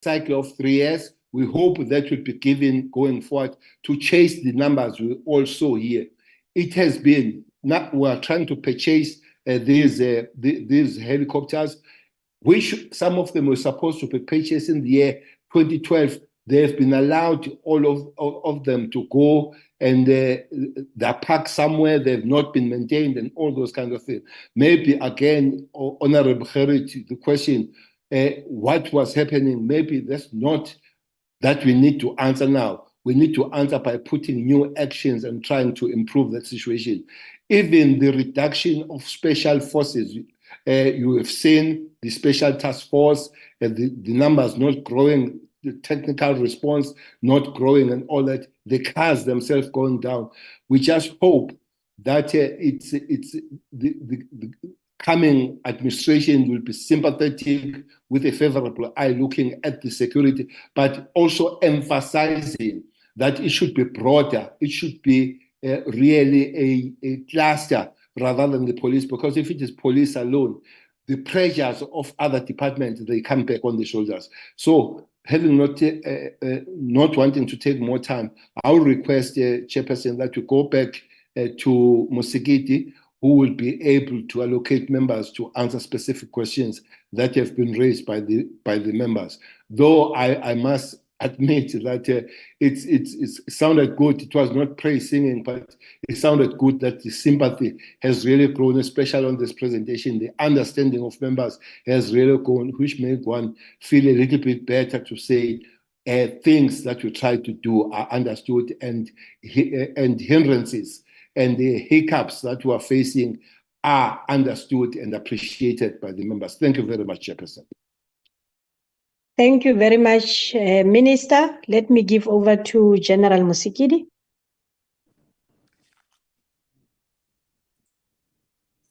cycle of 3 years. We hope that will be given going forward to chase the numbers we also hear. It has been, we are trying to purchase these helicopters, which some of them were supposed to be purchased in the year 2012. They have been allowed, all of them, to go, and they're parked somewhere. They've not been maintained, and all those kinds of things. Maybe again, Honorable Gerrit, the question, what was happening? Maybe that's not that we need to answer now. We need to answer by putting new actions and trying to improve that situation. Even the reduction of special forces, you have seen the special task force, the numbers not growing, the technical response not growing, and all that, the cars themselves going down. We just hope that it's the coming administration will be sympathetic with a favorable eye looking at the security, but also emphasizing that it should be broader. It should be really a cluster rather than the police, because if it is police alone, the pressures of other departments, they come back on the shoulders. So having not wanting to take more time, I'll request Chairperson that you go back to Musigiti, who will be able to allocate members to answer specific questions that have been raised by the members. Though I must admit that it sounded good. It was not praise singing, but it sounded good that the sympathy has really grown, especially on this presentation. The understanding of members has really grown, which made one feel a little bit better to say things that you try to do are understood, and hindrances and the hiccups that we are facing are understood and appreciated by the members. Thank you very much, Chairperson. Thank you very much, Minister. Let me give over to General Musigiti.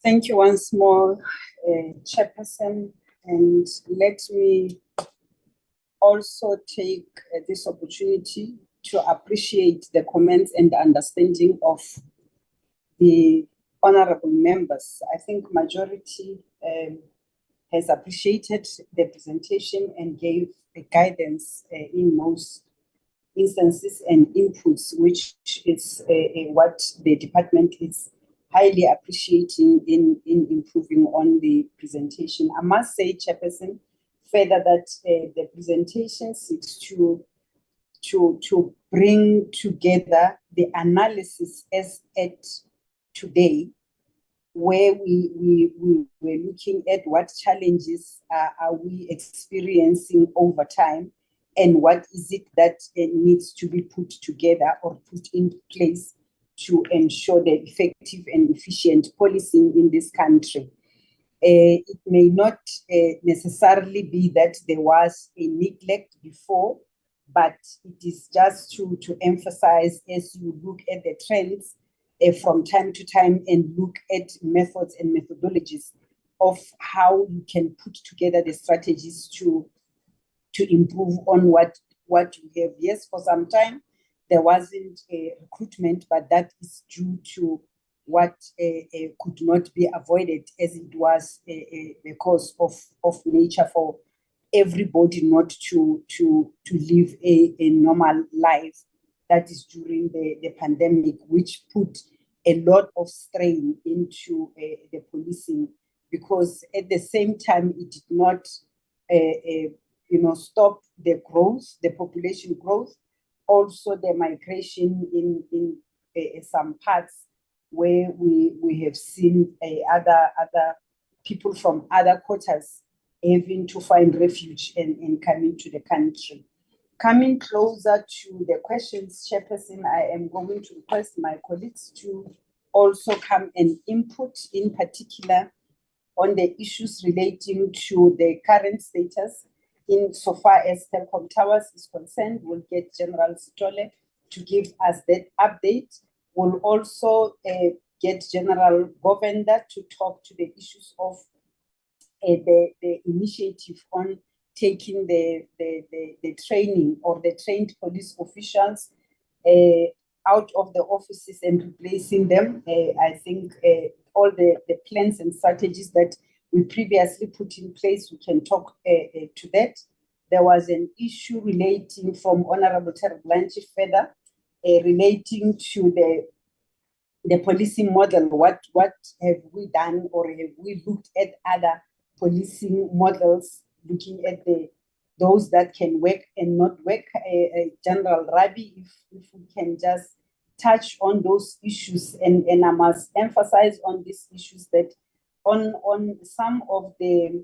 Thank you once more, Chairperson, and let me also take this opportunity to appreciate the comments and the understanding of the honorable members. I think majority has appreciated the presentation and gave the guidance in most instances and inputs, which is what the department is highly appreciating in improving on the presentation. I must say, Chairperson, further that the presentation seeks to bring together the analysis as at today, where we were looking at what challenges are we experiencing over time, and what is it that needs to be put together or put in place to ensure the effective and efficient policing in this country. It may not necessarily be that there was a neglect before, but it is just to emphasize, as you look at the trends from time to time and look at methods and methodologies of how you can put together the strategies to improve on what you have. Yes, for some time there wasn't a recruitment, but that is due to what could not be avoided, as it was a cause of nature for everybody not to live a normal life. That is during the pandemic, which put a lot of strain into the policing, because at the same time it did not stop the growth, the population growth, also the migration in some parts where we have seen other people from other quarters having to find refuge and coming to the country. Coming closer to the questions, Chairperson, I am going to request my colleagues to also come and input, in particular on the issues relating to the current status. Insofar as Telkom Towers is concerned, we'll get General Sitole to give us that update. We'll also get General Govender to talk to the issues of the initiative on taking the training or the trained police officials out of the offices and replacing them. I think all the plans and strategies that we previously put in place, we can talk to that. there was an issue relating from Honorable Terry Blanche further, relating to the policing model. What have we done, or have we looked at other policing models, looking at those that can work and not work? General Rabi, if we can just touch on those issues, and I must emphasize on these issues that on some of the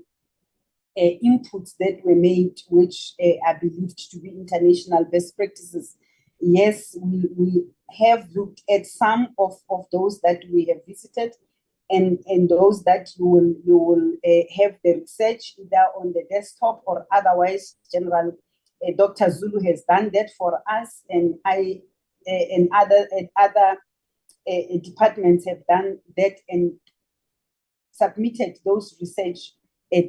inputs that were made, which are believed to be international best practices. Yes, we have looked at some of those that we have visited, and those that you will have the research either on the desktop or otherwise. General Dr. Zulu has done that for us, and I and other departments have done that and submitted those research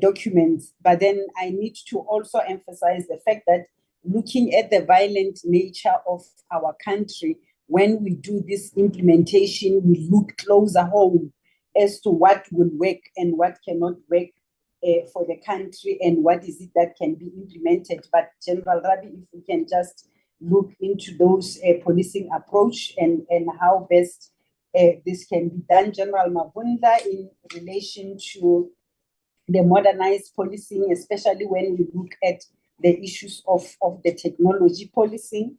documents. But then I need to also emphasize the fact that looking at the violent nature of our country, when we do this implementation, we look closer home as to what will work and what cannot work for the country, and what is it that can be implemented. But General Rabi, if we can just look into those policing approach and how best this can be done. General Mabunda, in relation to the modernized policing, especially when we look at the issues of the technology policing.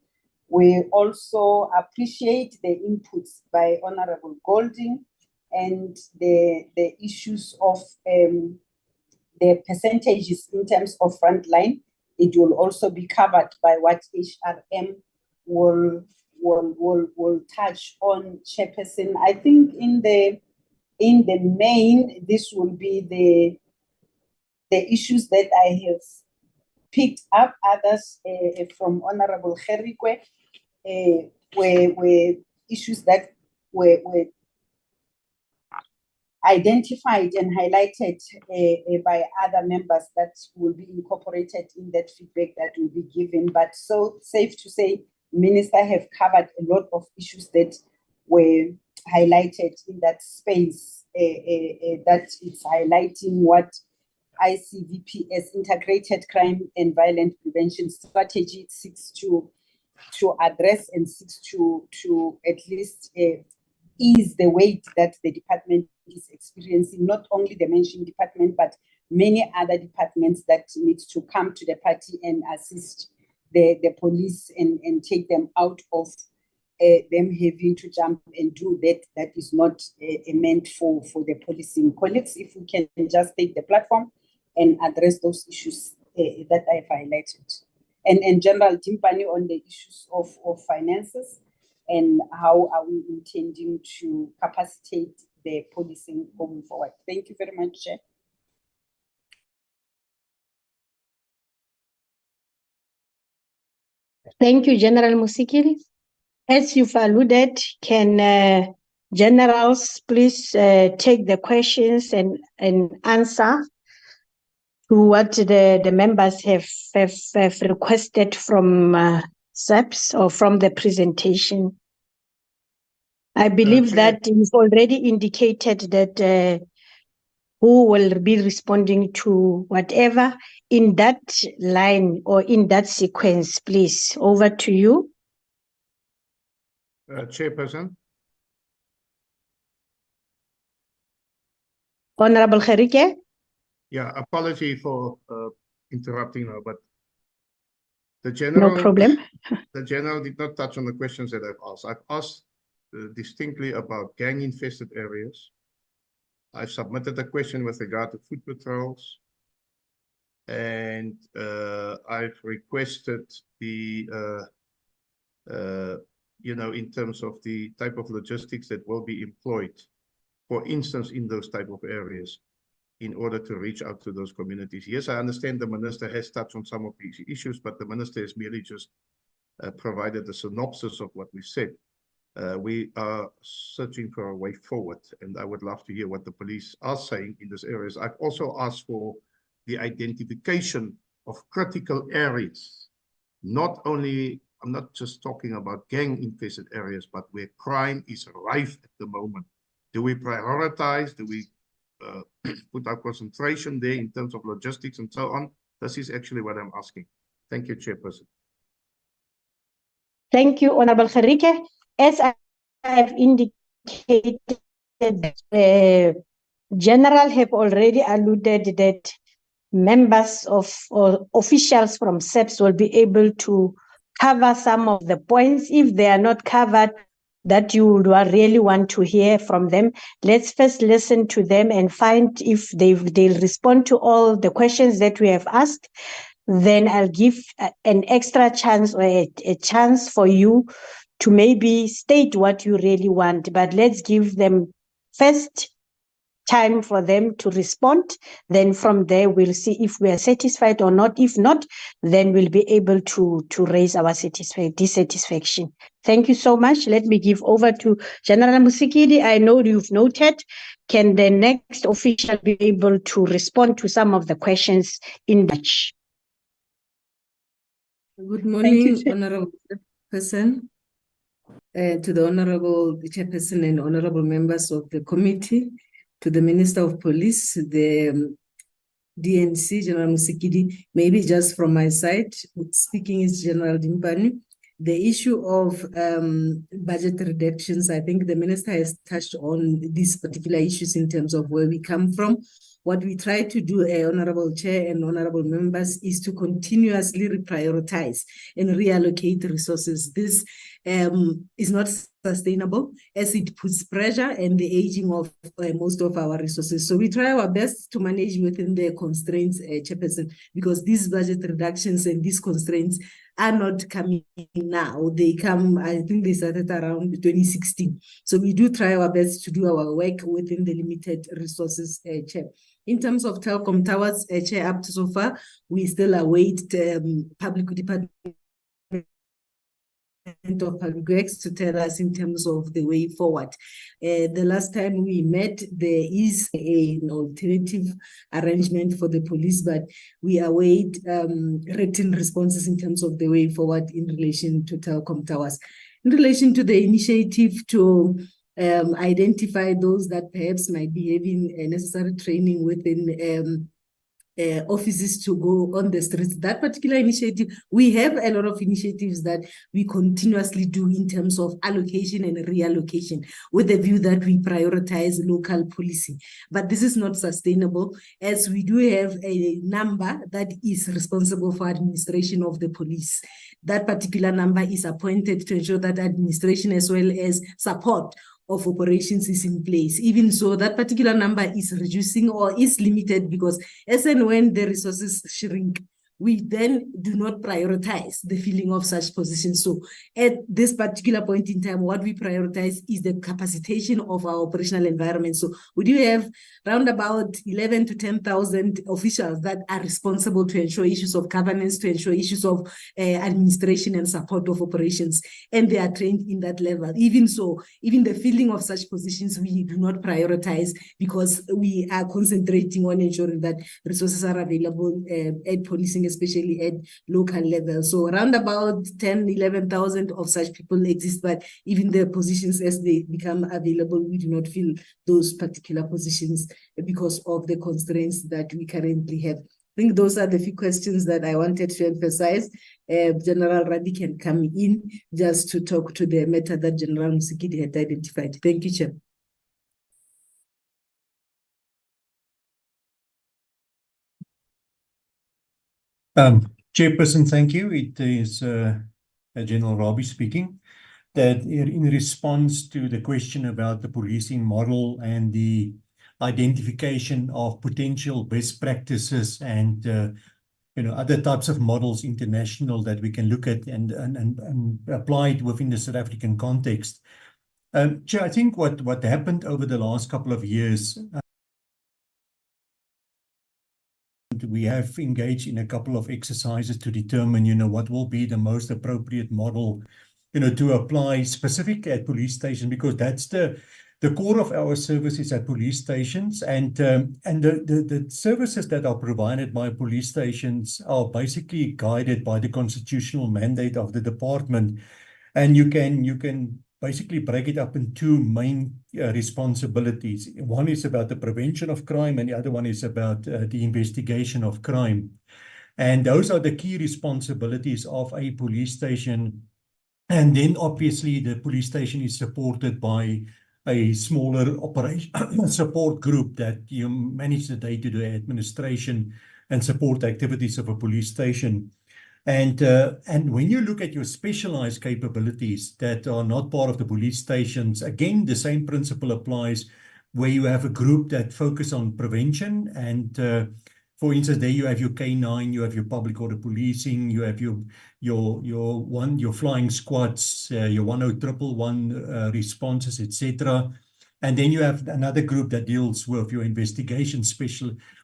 We also appreciate the inputs by Honorable Golding and the issues of the percentages in terms of frontline. It will also be covered by what HRM will touch on, Chairperson. I think in the main, this will be the issues that I have picked up. Others from Honorable Gerikwe were issues that were identified and highlighted by other members that will be incorporated in that feedback that will be given. But so safe to say, Minister have covered a lot of issues that were highlighted in that space, that it's highlighting what ICVPS, Integrated Crime and Violence Prevention Strategy, seeks to address and seeks to at least ease the weight that the department is experiencing, not only the mentioned department, but many other departments that need to come to the party and assist the police and take them out of them having to jump and do that is not meant for the policing. Colleagues, if we can just take the platform and address those issues that I've highlighted. And General Timpani on the issues of finances and how are we intending to capacitate the policing going forward. Thank you very much, Chair. Thank you, General Musikili. As you've alluded, can generals please take the questions and answer to what the members have requested from SEPs or from the presentation? I believe that you've already indicated that who will be responding to whatever in that line or in that sequence. Please, over to you. Chairperson. Honorable Gerike. Yeah, apology for interrupting her, but the general, no problem. The general did not touch on the questions that I've asked. I've asked distinctly about gang-infested areas. I've submitted a question with regard to foot patrols, and I've requested the in terms of the type of logistics that will be employed, for instance, in those type of areas, in order to reach out to those communities. Yes, I understand the minister has touched on some of these issues, but the minister has merely just provided a synopsis of what we've said. We are searching for a way forward, and I would love to hear what the police are saying in those areas. I've also asked for the identification of critical areas. Not only, I'm not just talking about gang-infested areas, but where crime is rife at the moment. Do we prioritize? Do we put our concentration there in terms of logistics and so on? This is actually what I'm asking. Thank you, Chairperson. Thank you, Honorable Gerike. As I have indicated, the General have already alluded that members of or officials from SEPS will be able to cover some of the points. If they are not covered, that you would really want to hear from them, let's first listen to them and find if they'll respond to all the questions that we have asked. Then I'll give an extra chance or a chance for you to maybe state what you really want. But let's give them first time for them to respond. Then from there, we'll see if we are satisfied or not. If not, then we'll be able to raise our dissatisfaction. Thank you so much. Let me give over to General Musikidi. I know you've noted. Can the next official be able to respond to some of the questions in Dutch? Good morning, Chair. Honorable Chairperson, to the Honorable Chairperson and Honorable members of the committee, to the Minister of Police, the DNC, General Musikidi. Maybe just from my side, speaking is General Dimpani. The issue of budget reductions, I think the Minister has touched on these particular issues in terms of where we come from. What we try to do, Honorable Chair and Honorable members, is to continuously reprioritize and reallocate resources. This is not sustainable as it puts pressure and the aging of most of our resources. So we try our best to manage within the constraints, Chairperson, because these budget reductions and these constraints are not coming now. They come, I think they started around 2016. So we do try our best to do our work within the limited resources, Chair. In terms of telecom towers, Chair, up to so far, we still await Public Department of Public Works to tell us in terms of the way forward. The last time we met, there is an alternative arrangement for the police, but we await written responses in terms of the way forward in relation to telecom towers. In relation to the initiative to identify those that perhaps might be having a necessary training within offices to go on the streets. That particular initiative, we have a lot of initiatives that we continuously do in terms of allocation and reallocation with the view that we prioritize local policing. But this is not sustainable as we do have a number that is responsible for administration of the police. That particular number is appointed to ensure that administration as well as support of operations is in place. Even so, that particular number is reducing or is limited because as and when the resources shrink, we then do not prioritize the filling of such positions. So at this particular point in time, what we prioritize is the capacitation of our operational environment. So we do have around about 11 to 10,000 officials that are responsible to ensure issues of governance, to ensure issues of administration and support of operations. And they are trained in that level. Even so, even the filling of such positions, we do not prioritize because we are concentrating on ensuring that resources are available at policing, especially at local level. So around about 10, 11,000 of such people exist, but even the positions as they become available, we do not fill those particular positions because of the constraints that we currently have. I think those are the few questions that I wanted to emphasize. General Rabi can come in just to talk to the matter that General Musikidi had identified. Thank you, Chair. Chairperson, thank you. It is General Rabi speaking. That in response to the question about the policing model and the identification of potential best practices and other types of models international that we can look at and apply it within the South African context. Chair, I think what happened over the last couple of years, we have engaged in a couple of exercises to determine, what will be the most appropriate model, to apply specific at police stations, because that's the core of our services at police stations, and the services that are provided by police stations are basically guided by the constitutional mandate of the department, and you can basically break it up in two main responsibilities. One is about the prevention of crime, and the other one is about the investigation of crime. And those are the key responsibilities of a police station. And then obviously the police station is supported by a smaller operation support group that you manage the day-to-day administration and support activities of a police station. And when you look at your specialized capabilities that are not part of the police stations, again, the same principle applies where you have a group that focus on prevention. And for instance, there you have your K9, you have your public order policing, you have your flying squads, your 10111 responses, etc. And then you have another group that deals with your investigation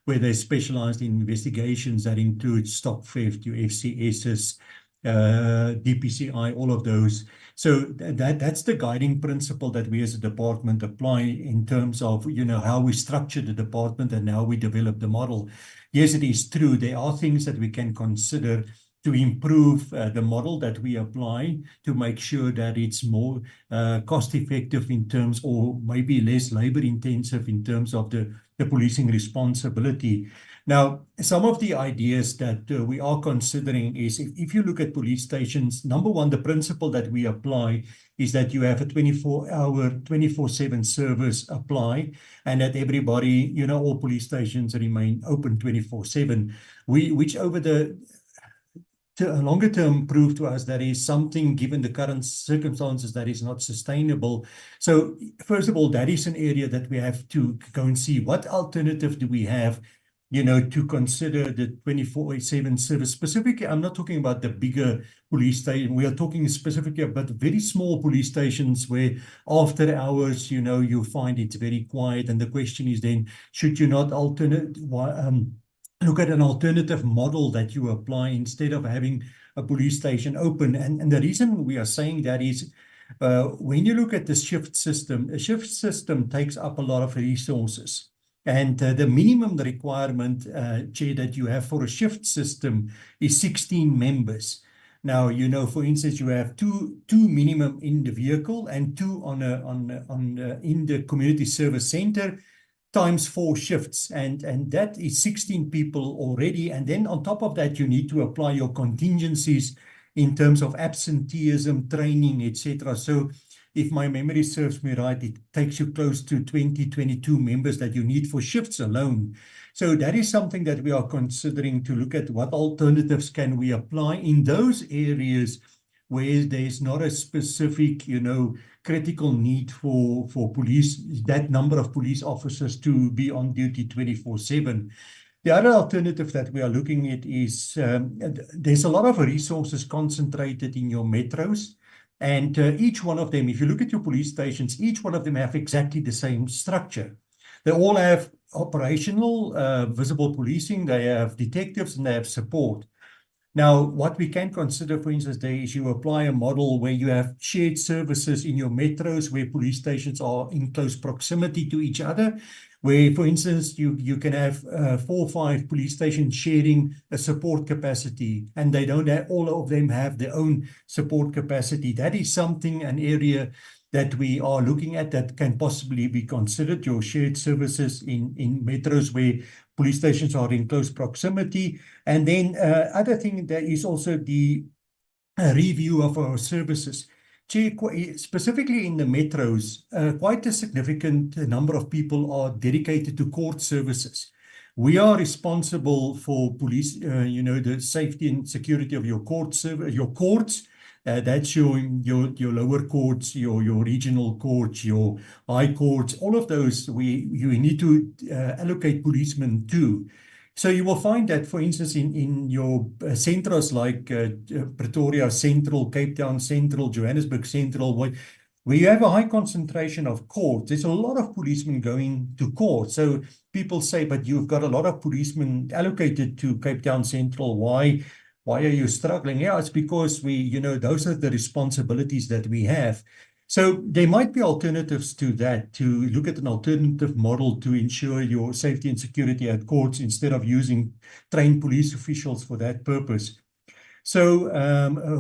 where they specialized in investigations that include stop theft, your FCSs, DPCI, all of those. So that's the guiding principle that we as a department apply in terms of, how we structure the department and how we develop the model. Yes, it is true. There are things that we can consider to improve the model that we apply to make sure that it's more cost effective in terms, or maybe less labor intensive in terms of the policing responsibility. Now, some of the ideas that we are considering is if you look at police stations, number one, the principle that we apply is that you have a 24-hour, 24/7 service apply, and that everybody, all police stations remain open 24/7, which over the longer term proved to us that is something, given the current circumstances, that is not sustainable. So first of all, that is an area that we have to go and see what alternative do we have, to consider the 24/7 service. Specifically, I'm not talking about the bigger police station. We are talking specifically about very small police stations where after hours, you find it's very quiet. And the question is then, should you not look at an alternative model that you apply instead of having a police station open? And the reason we are saying that is when you look at the shift system, a shift system takes up a lot of resources. And the minimum requirement, Chair, that you have for a shift system is 16 members. Now, for instance, you have two minimum in the vehicle and two in the community service center, times 4 shifts, and that is 16 people already. And then on top of that, you need to apply your contingencies in terms of absenteeism, training, etc. So if my memory serves me right, it takes you close to 22 members that you need for shifts alone. So that is something that we are considering, to look at what alternatives can we apply in those areas where there's not a specific, critical need for police, that number of police officers to be on duty 24/7. The other alternative that we are looking at is there's a lot of resources concentrated in your metros, and each one of them, if you look at your police stations, each one of them have exactly the same structure. They all have operational, visible policing, they have detectives, and they have support. Now, what we can consider, for instance, there is you apply a model where you have shared services in your metros where police stations are in close proximity to each other, where, for instance, you can have 4 or 5 police stations sharing a support capacity, and they don't have, all of them have their own support capacity. That is something, an area that we are looking at that can possibly be considered, your shared services in metros where police stations are in close proximity. And then other thing, there is also the review of our services. Specifically in the metros, quite a significant number of people are dedicated to court services. We are responsible for police, the safety and security of your courts. That's your lower courts, your regional courts, your high courts, all of those you need to allocate policemen to. So you will find that, for instance, in your centros like Pretoria Central, Cape Town Central, Johannesburg Central, where you have a high concentration of courts, there's a lot of policemen going to court. So people say, but you've got a lot of policemen allocated to Cape Town Central. Why are you struggling? Yeah, it's because those are the responsibilities that we have. So there might be alternatives to that, to look at an alternative model to ensure your safety and security at courts instead of using trained police officials for that purpose. So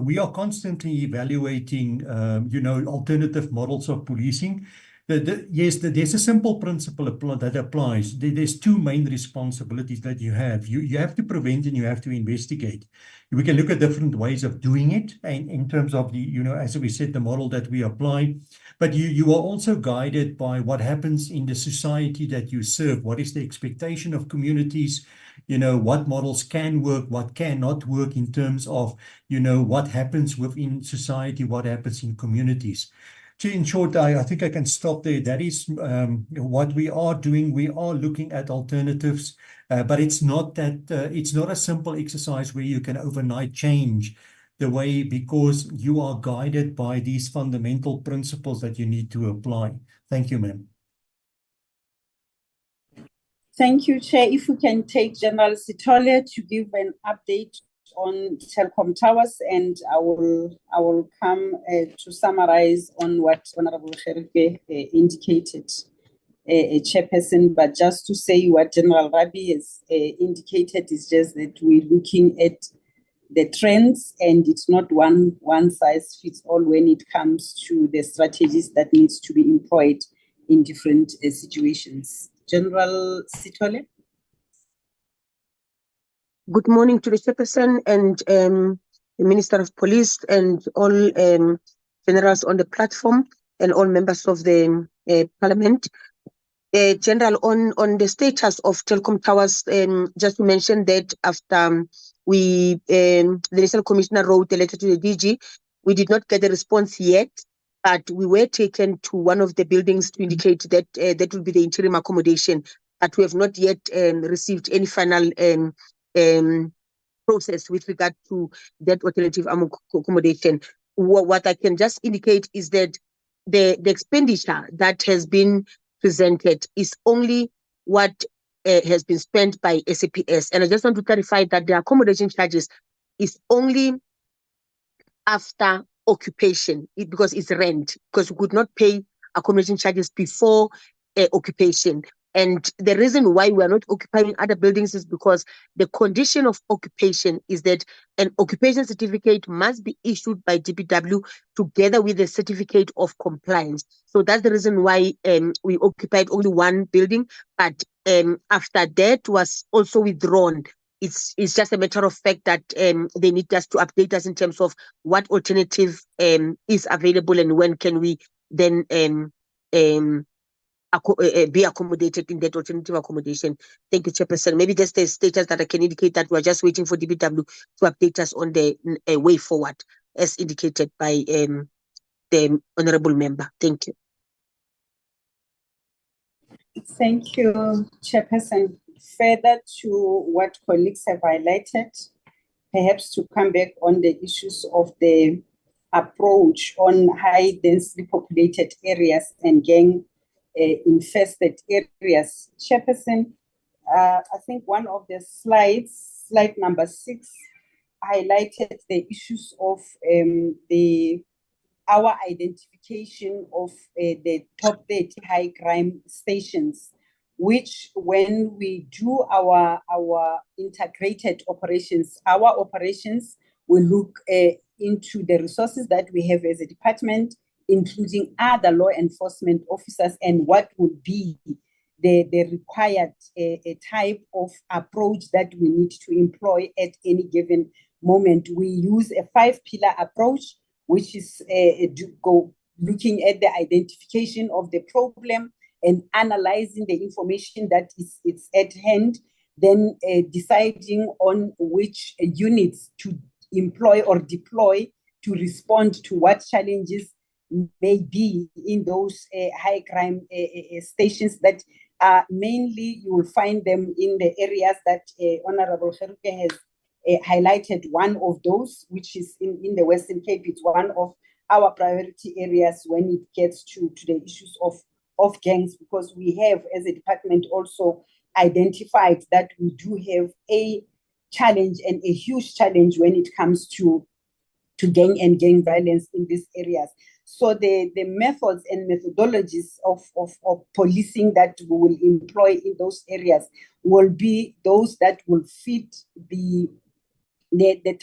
we are constantly evaluating, alternative models of policing. Yes, there's a simple principle that applies. There's two main responsibilities that you have. You have to prevent and you have to investigate. We can look at different ways of doing it, and in terms of the, as we said, the model that we apply. But you are also guided by what happens in the society that you serve. What is the expectation of communities? What models can work, what cannot work in terms of, what happens within society, what happens in communities. In short, I think I can stop there. That is what we are doing. We are looking at alternatives, but it's not a simple exercise where you can overnight change the way, because you are guided by these fundamental principles that you need to apply. Thank you, ma'am. Thank you, Chair. If we can take General Sithole to give an update on Telkom Towers, and I will come to summarize on what Honorable Gerike indicated, Chairperson. But just to say what General Rabi has indicated is just that we're looking at the trends, and it's not one size fits all when it comes to the strategies that needs to be employed in different situations. General Sithole. Good morning to the Chairperson and the Minister of Police and all generals on the platform and all members of the Parliament. General, on the status of Telkom Towers, just to mention that after the National Commissioner wrote a letter to the DG, we did not get a response yet, but we were taken to one of the buildings to indicate that that will be the interim accommodation, but we have not yet received any final process with regard to that alternative accommodation. What I can just indicate is that the expenditure that has been presented is only what has been spent by SAPS. And I just want to clarify that the accommodation charges is only after occupation, because it's rent, because we could not pay accommodation charges before occupation. And the reason why we are not occupying other buildings is because the condition of occupation is that an occupation certificate must be issued by DPW together with a certificate of compliance. So that's the reason why we occupied only one building, but after that was also withdrawn. It's just a matter of fact that they need us to update us in terms of what alternative is available and when can we then be accommodated in that alternative accommodation. Thank you, Chairperson. Maybe just the status that I can indicate that we're just waiting for DPW to update us on the way forward, as indicated by the Honorable Member. Thank you. Thank you, Chairperson. Further to what colleagues have highlighted, perhaps to come back on the issues of the approach on high densely populated areas and gang infested areas. Chairperson, I think one of the slides, slide number 6, highlighted the issues of our identification of the top 30 high crime stations, which when we do our integrated operations, our operations will look into the resources that we have as a department, including other law enforcement officers, and what would be the required type of approach that we need to employ at any given moment. We use a 5-pillar approach, which is looking at the identification of the problem and analyzing the information that is at hand, then deciding on which units to employ or deploy to respond to what challenges may be in those high crime stations that are mainly, you will find them in the areas that Honorable Gerike has highlighted. One of those, which is in the Western Cape. It's one of our priority areas when it gets to the issues of gangs, because we have, as a department, also identified that we do have a challenge, and a huge challenge, when it comes to gang and gang violence in these areas. So the methods and methodologies of policing that we will employ in those areas will be those that will fit the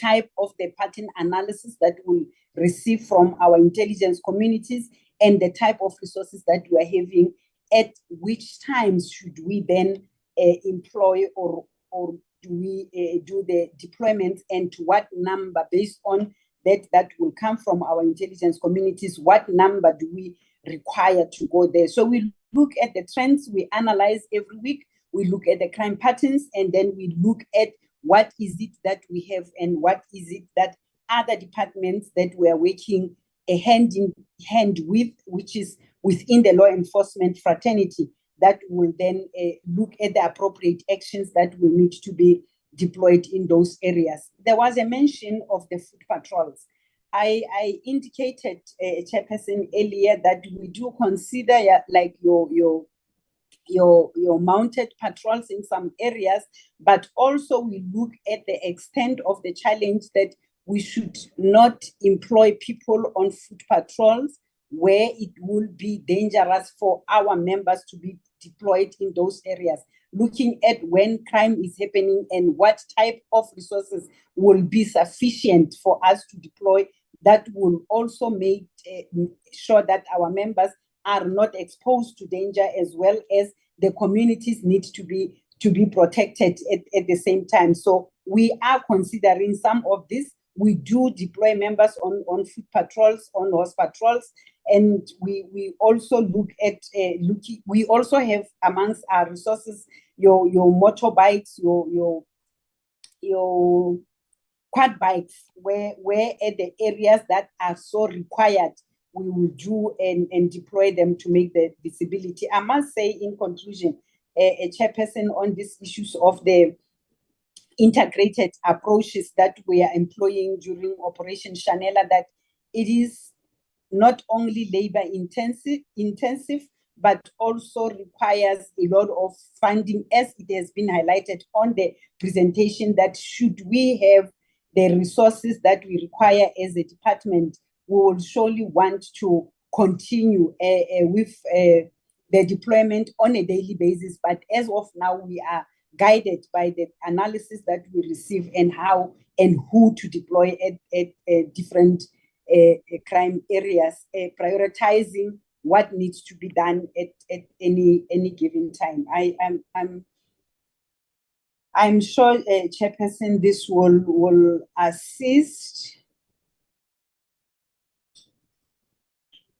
type of the pattern analysis that we'll receive from our intelligence communities, and the type of resources that we are having, at which times should we then employ or do we do the deployment, and to what number, based on that will come from our intelligence communities, what number do we require to go there? So we look at the trends, we analyze every week, we look at the crime patterns, and then we look at what is it that we have and what is it that other departments that we are working hand in hand with, which is within the law enforcement fraternity, that will then look at the appropriate actions that will need to be deployed in those areas. There was a mention of the foot patrols. I indicated, Chairperson, earlier that we do consider like your mounted patrols in some areas, but also we look at the extent of the challenge that we should not employ people on foot patrols where it will be dangerous for our members to be deployed in those areas. Looking at when crime is happening and what type of resources will be sufficient for us to deploy, that will also make sure that our members are not exposed to danger, as well as the communities need to be protected at the same time. So we are considering some of this. We do deploy members on foot patrols, on horse patrols, and we also look at we also have amongst our resources your motorbikes, your quad bikes, where at the areas that are so required, we will do and deploy them to make the visibility. I must say, in conclusion, a chairperson, on these issues of the integrated approaches that we are employing during Operation Shanela, that it is not only labor intensive, but also requires a lot of funding, as it has been highlighted on the presentation, that should we have the resources that we require as a department, we will surely want to continue with the deployment on a daily basis. But as of now, we are guided by the analysis that we receive and how and who to deploy at different crime areas, prioritizing what needs to be done at any given time. I'm sure, Chairperson, this will assist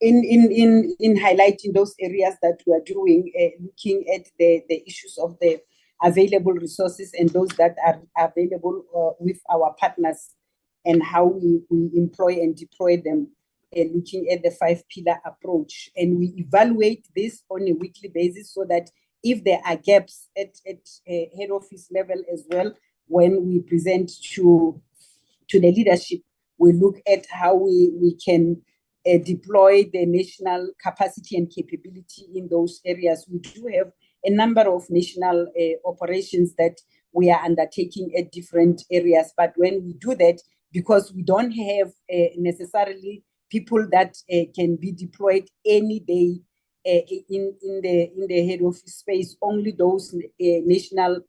in highlighting those areas that we are doing, looking at the issues of the available resources and those that are available with our partners, and how we employ and deploy them, looking at the 5-pillar approach. And we evaluate this on a weekly basis, so that if there are gaps at head office level as well, when we present to the leadership, we look at how we can deploy the national capacity and capability in those areas. We do have a number of national operations that we are undertaking at different areas. But when we do that, because we don't have necessarily people that can be deployed any day in the head office space, only those national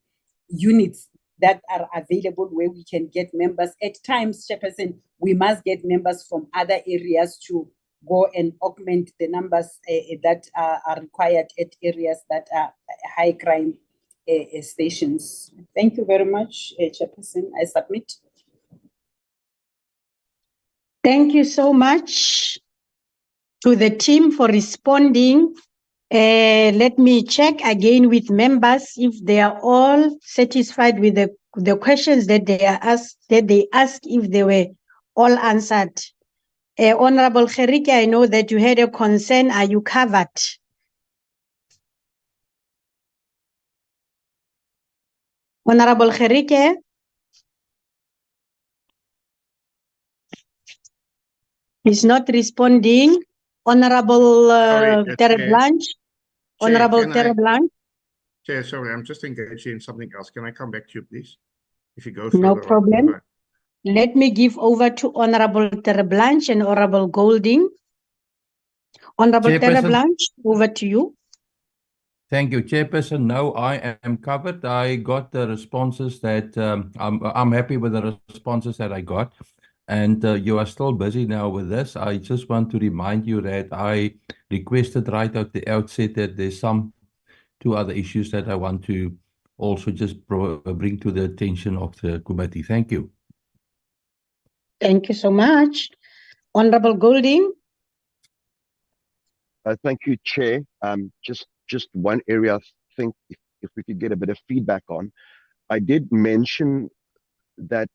units that are available where we can get members. At times, Chairperson, we must get members from other areas to go and augment the numbers that are required at areas that are high crime stations. Thank you very much, Chairperson. I submit. Thank you so much to the team for responding. Let me check again with members if they are all satisfied with the questions that they asked, if they were all answered. Honorable Gerike, I know that you had a concern. Are you covered? Honorable Gerike? Is not responding. Honorable Tereblanche? Honorable Tereblanche? Chair, sorry, I'm just engaged in something else. Can I come back to you, please? If you go No further problem. on. Let me give over to Honorable Tereblanche and Honorable Golding. Honorable Tereblanche, over to you. Thank you, Chairperson. No, I am covered. I got the responses that I'm happy with the responses that I got. and you are still busy now with this. I just want to remind you that I requested right at the outset that there's two other issues that I want to also just bring to the attention of the committee. Thank you. Thank you so much. Honorable Golding. Thank you, Chair. Just one area I think if we could get a bit of feedback on. I did mention that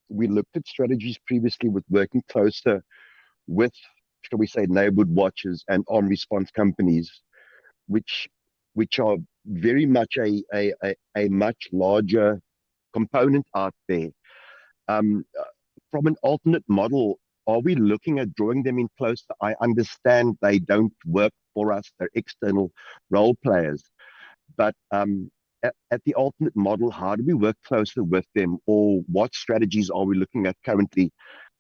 we looked at strategies previously with working closer with, shall we say, neighborhood watches and armed response companies, which are very much a much larger component out there. From an alternate model, are we looking at drawing them in closer? I understand they don't work for us, they're external role players. But at the alternate model, how do we work closer with them, or what strategies are we looking at currently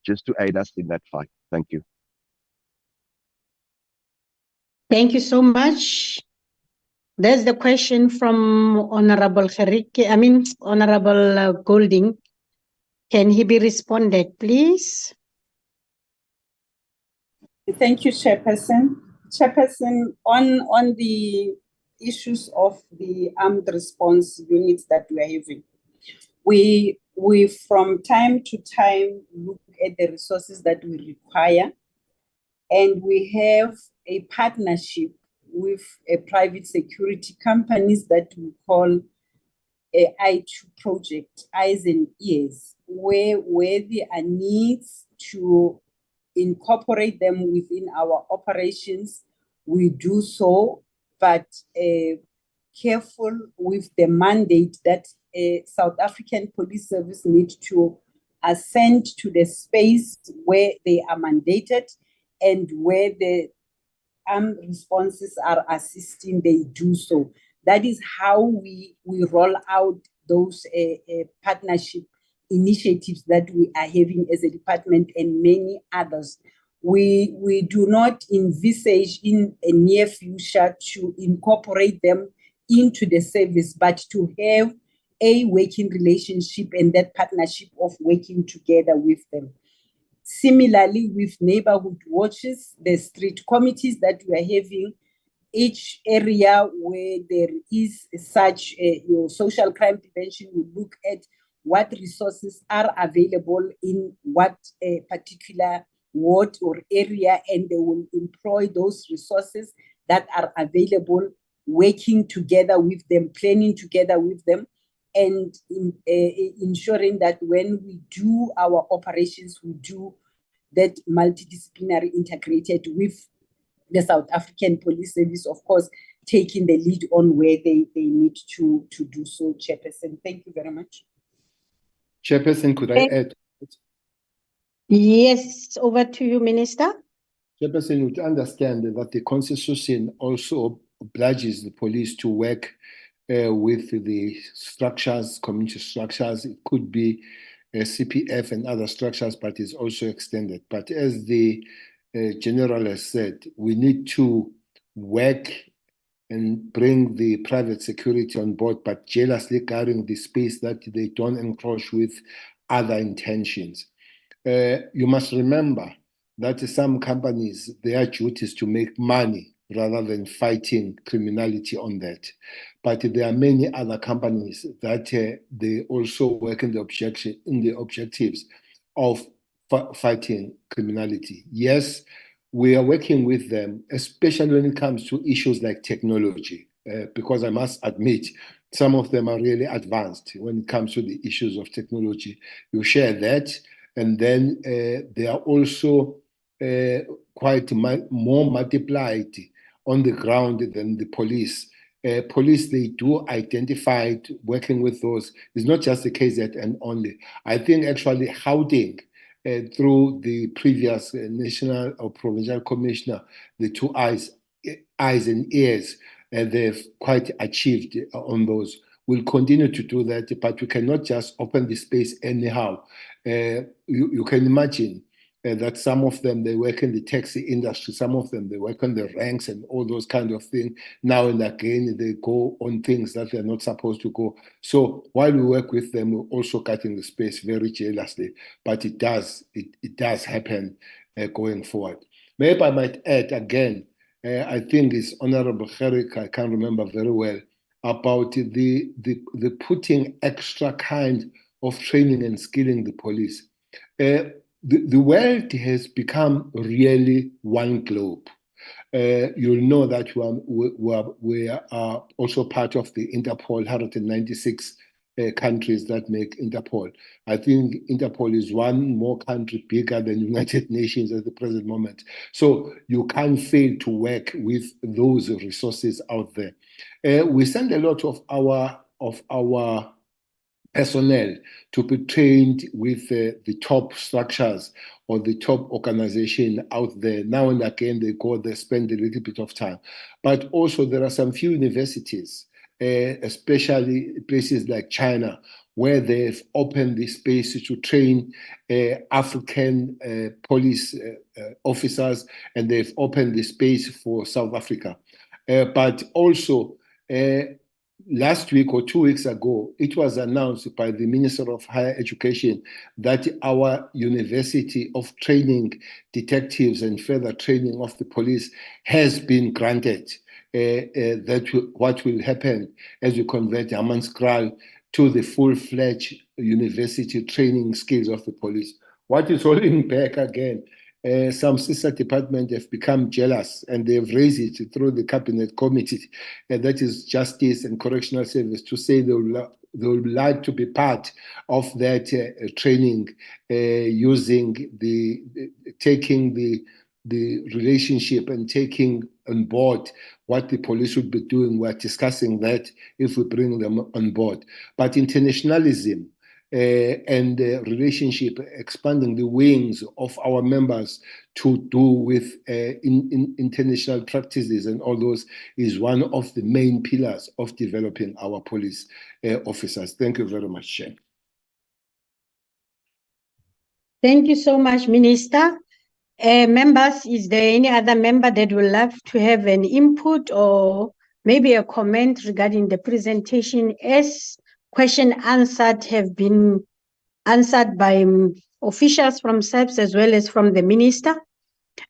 just to aid us in that fight? Thank you. Thank you so much. There's the question from Honorable Honorable Golding. Can he be responded, please? Thank you, Chairperson. Chairperson, on the issues of the armed response units that we are having, we from time to time look at the resources that we require, and we have a partnership with a private security companies that we call a I2 project, Eyes and Ears, where there are needs to incorporate them within our operations, we do so, but careful with the mandate that South African Police Service need to ascend to the space where they are mandated, and where the armed responses are assisting, they do so. That is how we roll out those partnership initiatives that we are having as a department, and many others. We do not envisage in a near future to incorporate them into the service, but to have a working relationship and that partnership of working together with them. Similarly, with neighborhood watches, the street committees that we are having, each area where there is such social crime prevention, we look at what resources are available in what particular ward or area, and they will employ those resources that are available, working together with them, planning together with them, and ensuring that when we do our operations, we do that multidisciplinary integrated with the South African Police Service, of course, taking the lead on where they need to do so, Chairperson. Thank you very much. Chairperson, could I add? Yes, over to you, Minister. Chairperson would understand that the Constitution also obliges the police to work with the structures, community structures. It could be CPF and other structures, but it's also extended. But as the General has said, we need to work and bring the private security on board, but jealously guarding the space that they don't encroach with other intentions. You must remember that some companies, their duty is to make money rather than fighting criminality on that. But there are many other companies that they also work in the objectives of fighting criminality. Yes, we are working with them, especially when it comes to issues like technology, because I must admit, some of them are really advanced when it comes to the issues of technology. You share that, and then they are also quite more multiplied on the ground than the police. Police, they do identify working with those. It's not just the KZN and only. I think actually Gauteng, through the previous national or provincial commissioner, the two eyes and ears, they've quite achieved on those. We'll continue to do that, but we cannot just open the space anyhow. You can imagine that some of them, they work in the taxi industry, some of them, they work on the ranks and all those kind of things. Now and again, they go on things that they're not supposed to go. So while we work with them, we're also cutting the space very jealously, but it does happen going forward. Maybe I might add again, I think it's Honorable Herrick, I can't remember very well, about the putting extra kind of training and skilling the police. The world has become really one globe. You'll know that we are also part of the Interpol, 196 countries that make Interpol. I think Interpol is one more country bigger than United Nations at the present moment. So you can't fail to work with those resources out there. We send a lot of our personnel to be trained with the top structures or the top organization out there. Now and again, they go there, spend a little bit of time. But also there are some few universities, especially places like China, where they've opened the space to train African police officers, and they've opened the space for South Africa. But also, last week or 2 weeks ago, it was announced by the Minister of Higher Education that our University of Training Detectives and further training of the police has been granted. What will happen as we convert Hammanskraal to the full-fledged university training skills of the police. What is holding back again? Some sister departments have become jealous and they've raised it through the cabinet committee, that is Justice and Correctional Service, to say they would like to be part of that training, taking the relationship and taking on board what the police would be doing. We're discussing that if we bring them on board. But internationalism, and relationship, expanding the wings of our members to do with international practices and all those is one of the main pillars of developing our police officers. Thank you very much, Chair. Thank you so much, Minister. Members, is there any other member that would love to have an input or maybe a comment regarding the presentation as question answered have been answered by officials from SAPS as well as from the minister?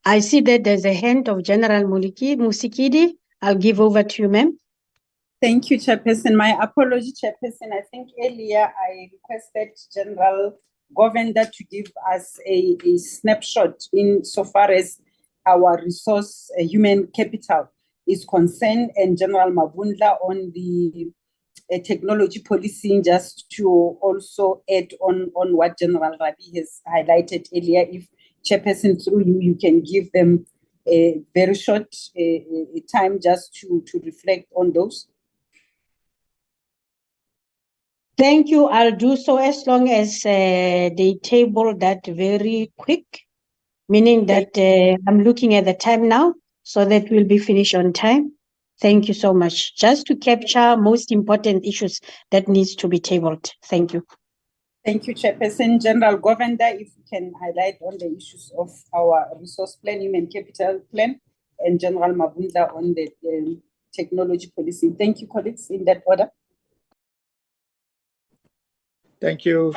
I see that there's a hand of General Musikidi. I'll give over to you, ma'am. Thank you, Chairperson. My apology, Chairperson. I think earlier I requested General Govender to give us a snapshot in so far as our resource human capital is concerned, and General Mabundla on the technology policing, just to also add on what General Rabi has highlighted earlier. If Chairperson, through you can give them a very short time just to reflect on those. Thank you. I'll do so as long as they table that very quick, meaning that I'm looking at the time now so that we'll be finished on time. Thank you so much. Just to capture most important issues that needs to be tabled. Thank you. Thank you, Chairperson. General Govender, if you can highlight on the issues of our resource plan, human capital plan, and General Mabunda on the technology policy. Thank you, colleagues, in that order. Thank you,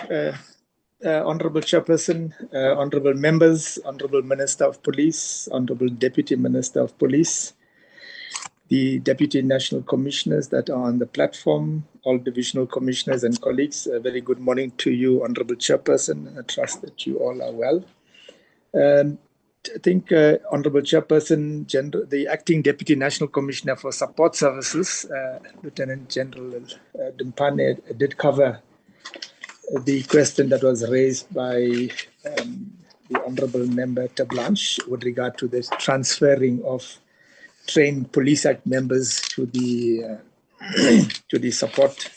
Honorable Chairperson, Honorable Members, Honorable Minister of Police, Honorable Deputy Minister of Police, the Deputy National Commissioners that are on the platform, all Divisional Commissioners and colleagues. A very good morning to you, Honorable Chairperson. I trust that you all are well. I think, Honorable Chairperson, the Acting Deputy National Commissioner for Support Services, Lieutenant General Dumpane, did cover the question that was raised by the Honorable Member Tablanche with regard to the transferring of trained Police Act members to the support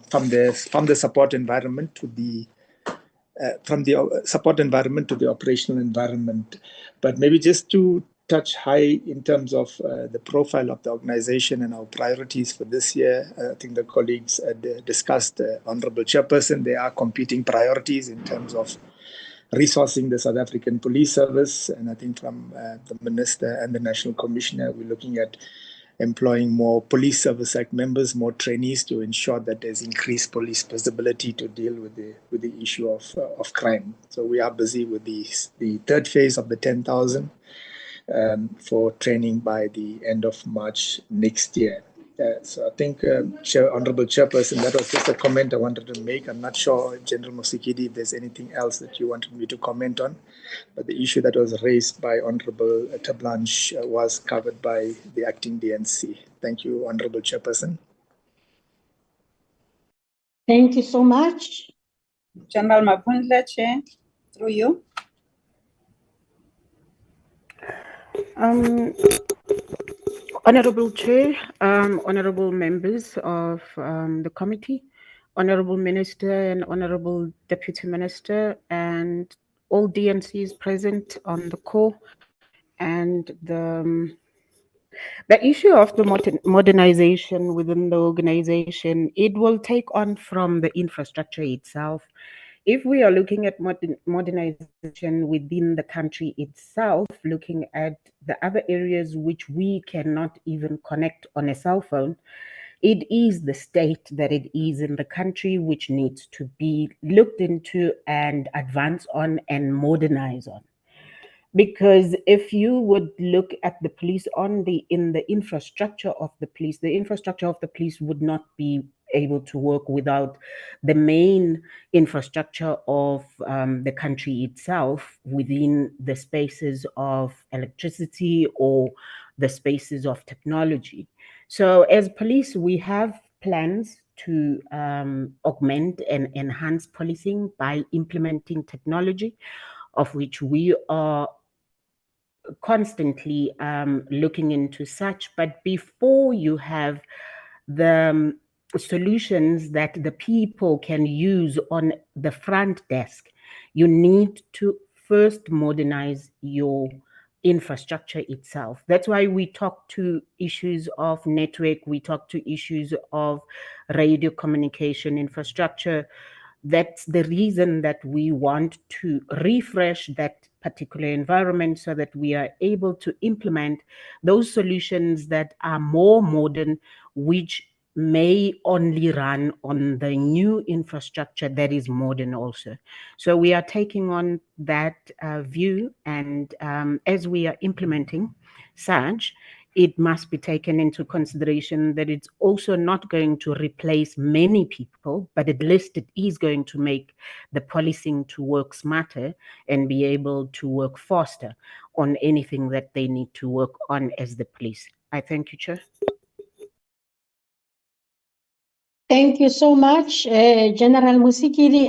from the support environment to the support environment to the operational environment. But maybe just to touch high in terms of the profile of the organization and our priorities for this year. I think the colleagues had discussed, Honorable Chairperson, there are competing priorities in terms of resourcing the South African Police Service. And I think from the Minister and the National Commissioner, we're looking at employing more police service act members, more trainees to ensure that there's increased police visibility to deal with the issue of crime. So we are busy with the third phase of the 10,000 for training by the end of March next year. So I think, Honorable Chairperson, that was just a comment I wanted to make. I'm not sure, General Musikidi, if there's anything else that you wanted me to comment on, but the issue that was raised by Honorable Tablanche was covered by the acting DNC. Thank you, Honorable Chairperson. Thank you so much. General Mapundla, Chair, through you. Honorable Chair, honorable members of the committee, honorable Minister and honorable Deputy Minister, and all DNCs present on the call, and the issue of the modernization within the organization, it will take on from the infrastructure itself. If we are looking at modernization within the country itself, looking at the other areas which we cannot even connect on a cell phone, it is the state that it is in the country which needs to be looked into and advance on and modernize on. Because if you would look at the police in the infrastructure of the police would not be able to work without the main infrastructure of the country itself within the spaces of electricity or the spaces of technology. So as police, we have plans to augment and enhance policing by implementing technology, of which we are constantly looking into such. But before you have the solutions that the people can use on the front desk, you need to first modernize your infrastructure itself. That's why we talk to issues of network, we talk to issues of radio communication infrastructure. That's the reason that we want to refresh that particular environment so that we are able to implement those solutions that are more modern, which may only run on the new infrastructure that is modern also. So we are taking on that view, and as we are implementing such, it must be taken into consideration that it's also not going to replace many people, but at least it is going to make the policing to work smarter and be able to work faster on anything that they need to work on as the police. I thank you, Chair. Thank you so much, General Musikiri.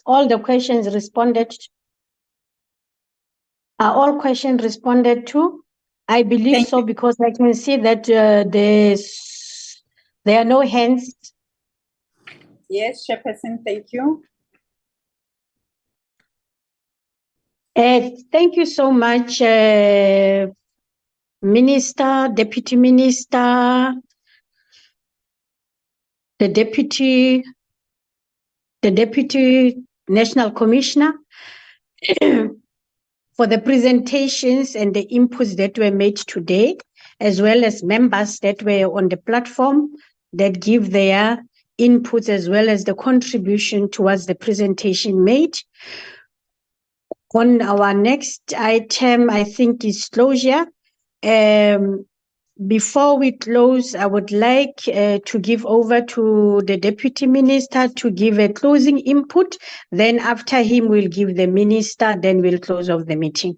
All the questions responded. Are all questions responded to? I believe Thank so, because I can see that there are no hands. Yes, Chairperson, thank you. Thank you so much, Minister, Deputy Minister, the Deputy National Commissioner, for the presentations and the inputs that were made today, as well as members that were on the platform that give their inputs as well as the contribution towards the presentation made. On our next item, I think, is closure. Before we close, I would like to give over to the Deputy Minister to give a closing input. Then after him, we'll give the Minister, then we'll close off the meeting.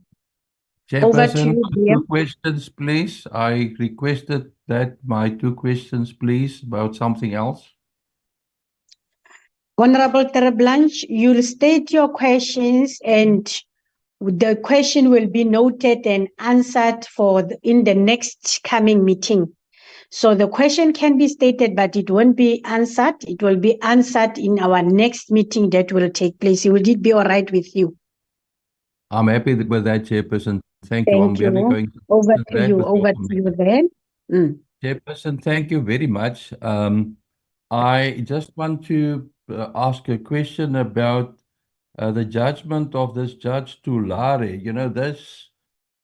Over to Chairperson, you, dear. 2 questions, please. I requested that my 2 questions, please, about something else. Honorable Terreblanche, you'll state your questions and the question will be noted and answered in the next coming meeting. So the question can be stated, but it won't be answered. It will be answered in our next meeting that will take place. Will it be all right with you? I'm happy with that, Chairperson. Thank you. I'm really going to Over to that you. with Over your to you commitment. then. Chairperson, thank you very much. I just want to ask a question about the judgment of this Judge Tulare, this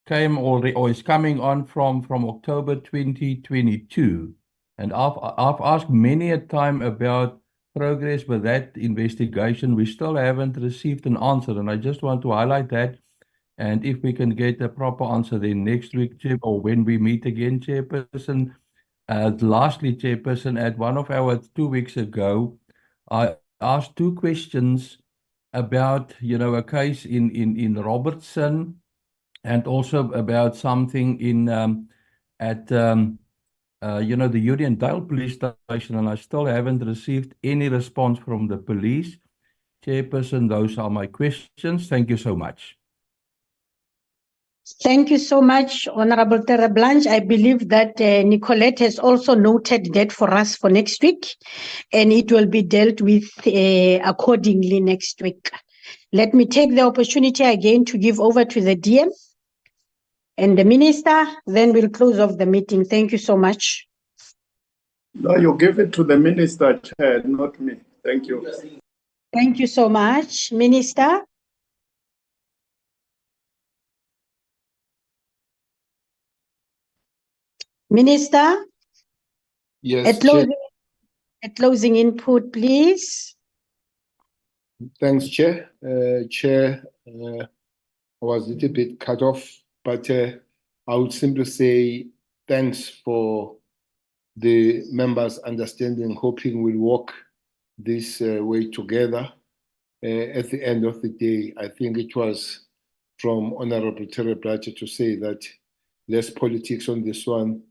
came already, or is coming on from October 2022. And I've asked many a time about progress with that investigation. We still haven't received an answer, and I just want to highlight that. And if we can get a proper answer then next week, Chair, or when we meet again, Chairperson. Lastly, Chairperson, at one of our 2 weeks ago, I asked 2 questions about, a case in Robertson, and also about something in at the Uniondale Police Station, and I still haven't received any response from the police. Chairperson, those are my questions. Thank you so much. Thank you so much, Honorable Terra Blanche. I believe that Nicolette has also noted that for us for next week, and it will be dealt with accordingly next week. Let me take the opportunity again to give over to the DM and the Minister, then we'll close off the meeting. Thank you so much. No, you give it to the Minister, Chair, not me. Thank you. Thank you so much, Minister. Minister, Yes, a closing input, please. Thanks, Chair. Chair, I was a little bit cut off, but I would simply say thanks for the members' understanding, hoping we'll walk this way together. At the end of the day, I think it was from Honorable Terry Blatcher to say that less politics on this one,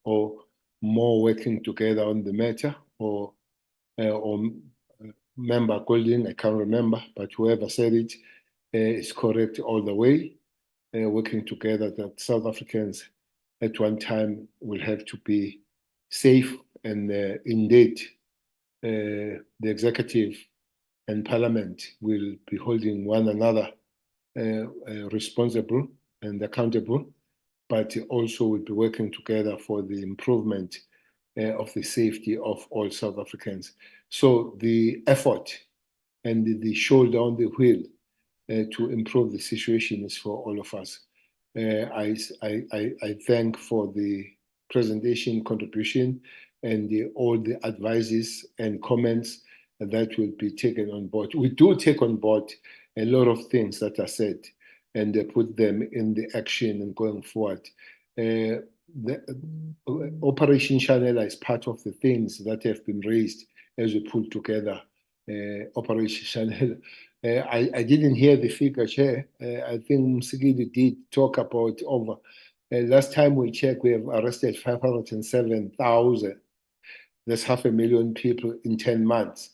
or more working together on the matter, or Member Golding, I can't remember, but whoever said it is correct all the way. Working together, that South Africans at one time will have to be safe, and indeed the executive and parliament will be holding one another responsible and accountable, but also will be working together for the improvement of the safety of all South Africans. So the effort and the shoulder on the wheel to improve the situation is for all of us. I thank for the presentation, contribution, and all the advices and comments that will be taken on board. We do take on board a lot of things that are said, and put them in the action and going forward. The Operation Chanela is part of the things that have been raised as we pull together Operation Chanela. I didn't hear the figure, Chair. I think Msigidi did talk about over. Last time we checked, we have arrested 507,000. That's 500,000 people in 10 months.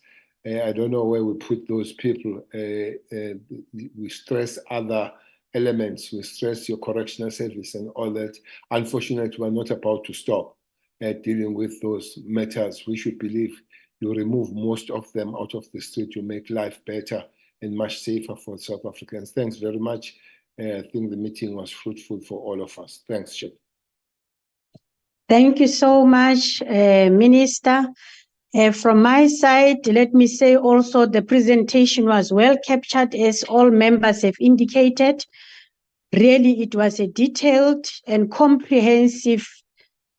I don't know where we put those people. We stress other elements. We stress your correctional service and all that. Unfortunately, we're not about to stop dealing with those matters. We should believe you remove most of them out of the street to make life better and much safer for South Africans. Thanks very much. I think the meeting was fruitful for all of us. Thanks, Chair. Thank you so much, Minister. From my side, let me say also the presentation was well captured, as all members have indicated. Really, it was a detailed and comprehensive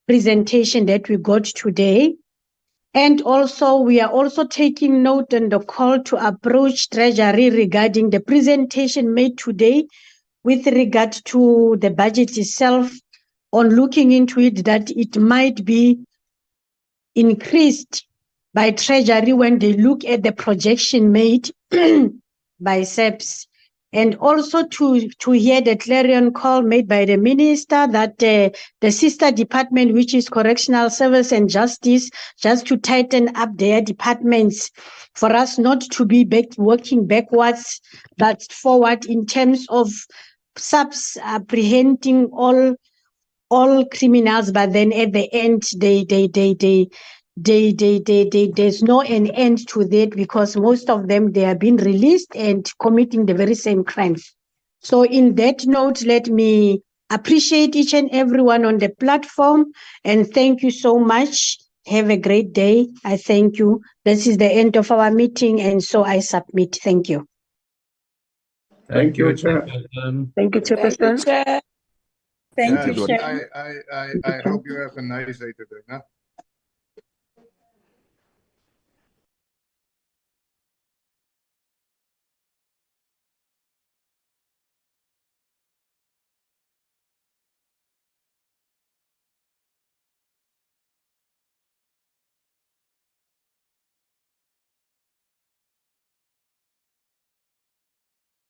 presentation that we got today. And also, we are also taking note on the call to approach Treasury regarding the presentation made today with regard to the budget itself, on looking into it, that it might be increased by Treasury when they look at the projection made by SEPS. And also to hear the clarion call made by the Minister that the sister department, which is Correctional Service and Justice, just to tighten up their departments, for us not to be working backwards, but forward in terms of SAPS apprehending all criminals, but then at the end there's no an end to that, because most of them, they have been released and committing the very same crimes. So in that note, let me appreciate each and everyone on the platform, and thank you so much. Have a great day. I thank you. This is the end of our meeting, and so I submit. Thank you. Thank you, Chair. Chairperson. Thank you, Chairperson. Chair. Thank Yeah, you, Jordan. Chair. I hope you have a nice day today. Huh?